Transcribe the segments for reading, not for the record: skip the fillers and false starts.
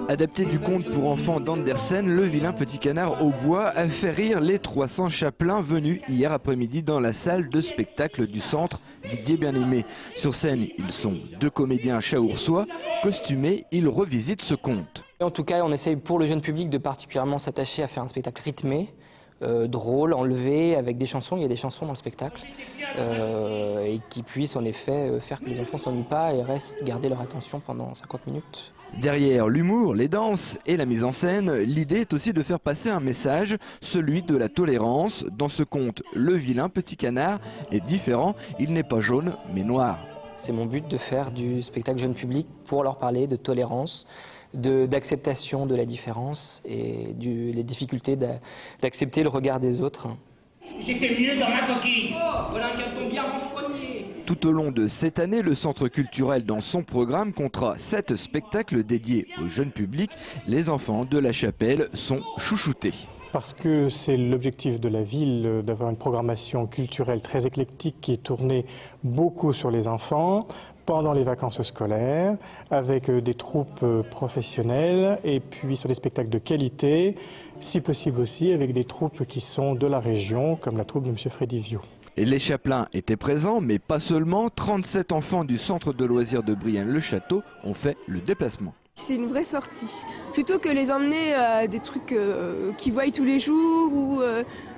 Adapté du conte pour enfants d'Andersen, Le vilain petit canard au bois a fait rire les 300 chapelains venus hier après-midi dans la salle de spectacle du centre Didier Bien-Aimé. Sur scène, ils sont 2 comédiens chaoursois. Costumés, ils revisitent ce conte. En tout cas, on essaye pour le jeune public de particulièrement s'attacher à faire un spectacle rythmé, drôle, enlevé, avec des chansons. Il y a des chansons dans le spectacle et qui puissent en effet faire que les enfants ne s'ennuient pas et restent garder leur attention pendant 50 minutes. Derrière l'humour, les danses et la mise en scène, l'idée est aussi de faire passer un message, celui de la tolérance. Dans ce conte, le vilain petit canard est différent, il n'est pas jaune mais noir. C'est mon but de faire du spectacle jeune public pour leur parler de tolérance, d'acceptation de la différence et les difficultés d'accepter le regard des autres. J'étais mieux dans ma coquille. Oh, voilà un carton bien renfrogné. Tout au long de cette année, le Centre culturel dans son programme comptera 7 spectacles dédiés au jeune public. Les enfants de la chapelle sont chouchoutés. Parce que c'est l'objectif de la ville d'avoir une programmation culturelle très éclectique qui est tournée beaucoup sur les enfants pendant les vacances scolaires, avec des troupes professionnelles et puis sur des spectacles de qualité, si possible aussi avec des troupes qui sont de la région, comme la troupe de M. Freddy Viau. Et les chapelains étaient présents, mais pas seulement. 37 enfants du centre de loisirs de Brienne-le-Château ont fait le déplacement. C'est une vraie sortie. Plutôt que les emmener à des trucs qu'ils voient tous les jours ou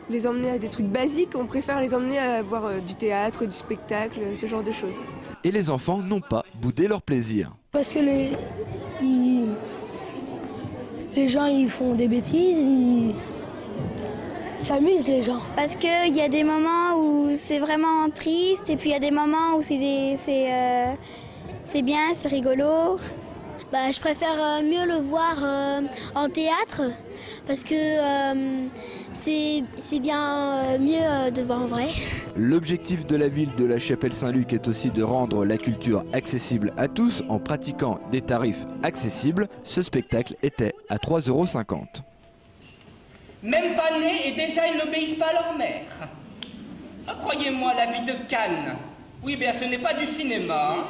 les emmener à des trucs basiques, on préfère les emmener à voir du théâtre, du spectacle, ce genre de choses. Et les enfants n'ont pas boudé leur plaisir. Parce que les gens ils font des bêtises, ils s'amusent les gens. Parce qu'il y a des moments où c'est vraiment triste et puis il y a des moments où c'est bien, c'est rigolo. Bah, je préfère mieux le voir en théâtre parce que c'est bien mieux de voir en vrai. L'objectif de la ville de la Chapelle-Saint-Luc est aussi de rendre la culture accessible à tous en pratiquant des tarifs accessibles. Ce spectacle était à 3,50 €. Même pas nés et déjà ils n'obéissent pas à leur mère. Ah, croyez-moi, la vie de Cannes. Oui, bien ce n'est pas du cinéma. Hein.